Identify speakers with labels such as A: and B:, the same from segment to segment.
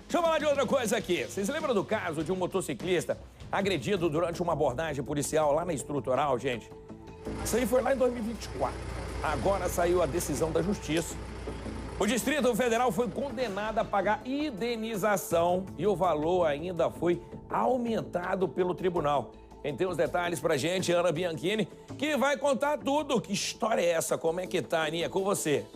A: Deixa eu falar de outra coisa aqui. Vocês lembram do caso de um motociclista agredido durante uma abordagem policial lá na Estrutural, gente? Isso aí foi lá em 2024. Agora saiu a decisão da Justiça. O Distrito Federal foi condenado a pagar indenização e o valor ainda foi aumentado pelo tribunal. Quem tem os detalhes pra gente, Ana Bianchini, que vai contar tudo. Que história é essa? Como é que tá, Aninha? Com você.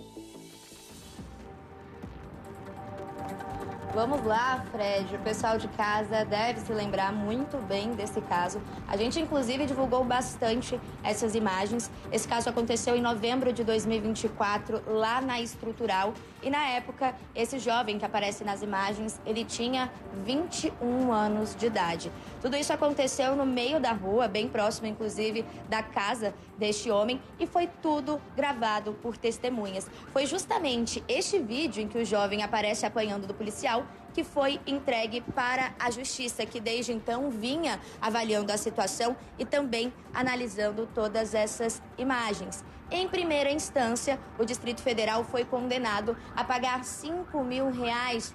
B: Vamos lá, Fred. O pessoal de casa deve se lembrar muito bem desse caso. A gente, inclusive, divulgou bastante essas imagens. Esse caso aconteceu em novembro de 2024, lá na Estrutural. E, na época, esse jovem que aparece nas imagens, ele tinha 21 anos de idade. Tudo isso aconteceu no meio da rua, bem próximo, inclusive, da casa deste homem. E foi tudo gravado por testemunhas. Foi justamente este vídeo em que o jovem aparece apanhando do policial que foi entregue para a Justiça, que desde então vinha avaliando a situação e também analisando todas essas imagens. Em primeira instância, o Distrito Federal foi condenado a pagar R$5 mil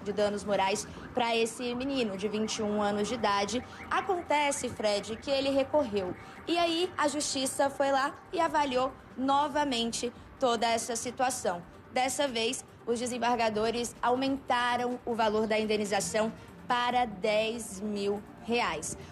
B: de danos morais para esse menino de 21 anos de idade. Acontece, Fred, que ele recorreu. E aí a Justiça foi lá e avaliou novamente toda essa situação. Dessa vez, os desembargadores aumentaram o valor da indenização para R$10 mil.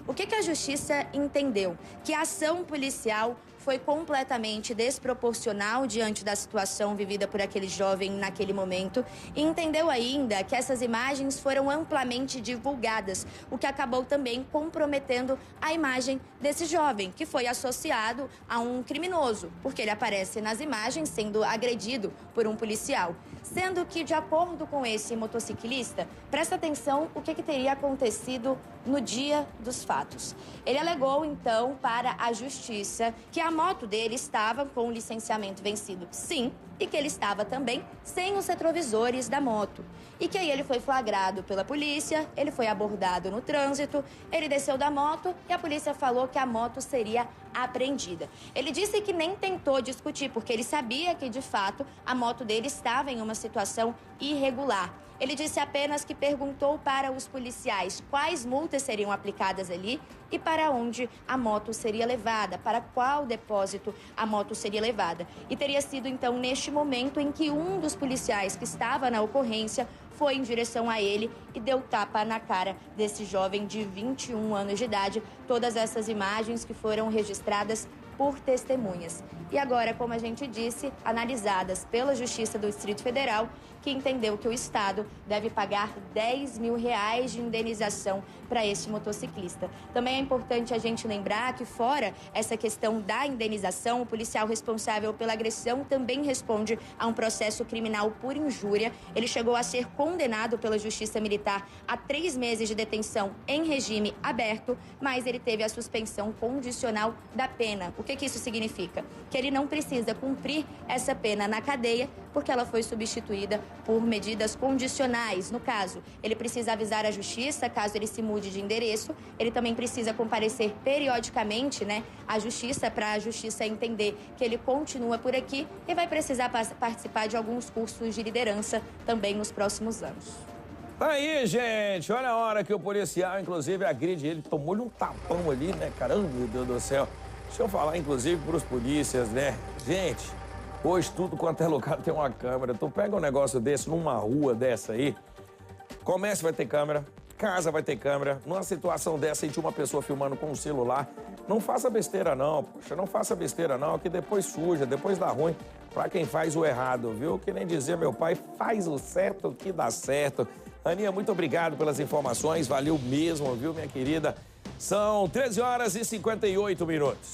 B: O que a Justiça entendeu? Que a ação policial foi completamente desproporcional diante da situação vivida por aquele jovem naquele momento e entendeu ainda que essas imagens foram amplamente divulgadas, o que acabou também comprometendo a imagem desse jovem, que foi associado a um criminoso, porque ele aparece nas imagens sendo agredido por um policial. Sendo que, de acordo com esse motociclista, presta atenção o que teria acontecido no dia dos fatos. Ele alegou, então, para a Justiça que a moto dele estava com o licenciamento vencido, sim, e que ele estava também sem os retrovisores da moto. E que aí ele foi flagrado pela polícia, ele foi abordado no trânsito, ele desceu da moto e a polícia falou que a moto seria apreendida. Ele disse que nem tentou discutir, porque ele sabia que, de fato, a moto dele estava em uma situação irregular. Ele disse apenas que perguntou para os policiais quais multas seriam aplicadas ali e para onde a moto seria levada, para qual depósito a moto seria levada. E teria sido, então, neste momento em que um dos policiais que estava na ocorrência foi em direção a ele e deu tapa na cara desse jovem de 21 anos de idade. Todas essas imagens que foram registradas por testemunhas. E agora, como a gente disse, analisadas pela Justiça do Distrito Federal, que entendeu que o Estado deve pagar R$10 mil de indenização para esse motociclista. Também é importante a gente lembrar que, fora essa questão da indenização, o policial responsável pela agressão também responde a um processo criminal por injúria. Ele chegou a ser condenado pela Justiça Militar a 3 meses de detenção em regime aberto, mas ele teve a suspensão condicional da pena. O que isso significa? Que ele não precisa cumprir essa pena na cadeia, porque ela foi substituída por medidas condicionais. No caso, ele precisa avisar a Justiça caso ele se mude de endereço. Ele também precisa comparecer periodicamente, à Justiça, para a Justiça entender que ele continua por aqui e vai precisar participar de alguns cursos de liderança também nos próximos anos.
A: Tá aí, gente. Olha a hora que o policial, inclusive, agride ele. Tomou-lhe um tapão ali, Caramba, meu Deus do céu. Deixa eu falar, inclusive, para os polícias, Gente, hoje tudo quanto é lugar tem uma câmera. Tu pega um negócio desse numa rua dessa aí, comércio vai ter câmera, casa vai ter câmera. Numa situação dessa aí de uma pessoa filmando com um celular, não faça besteira não, poxa, não faça besteira não, que depois suja, depois dá ruim para quem faz o errado, viu? Que nem dizia meu pai, faz o certo que dá certo. Aninha, muito obrigado pelas informações, valeu mesmo, viu, minha querida? São 13 horas e 58 minutos.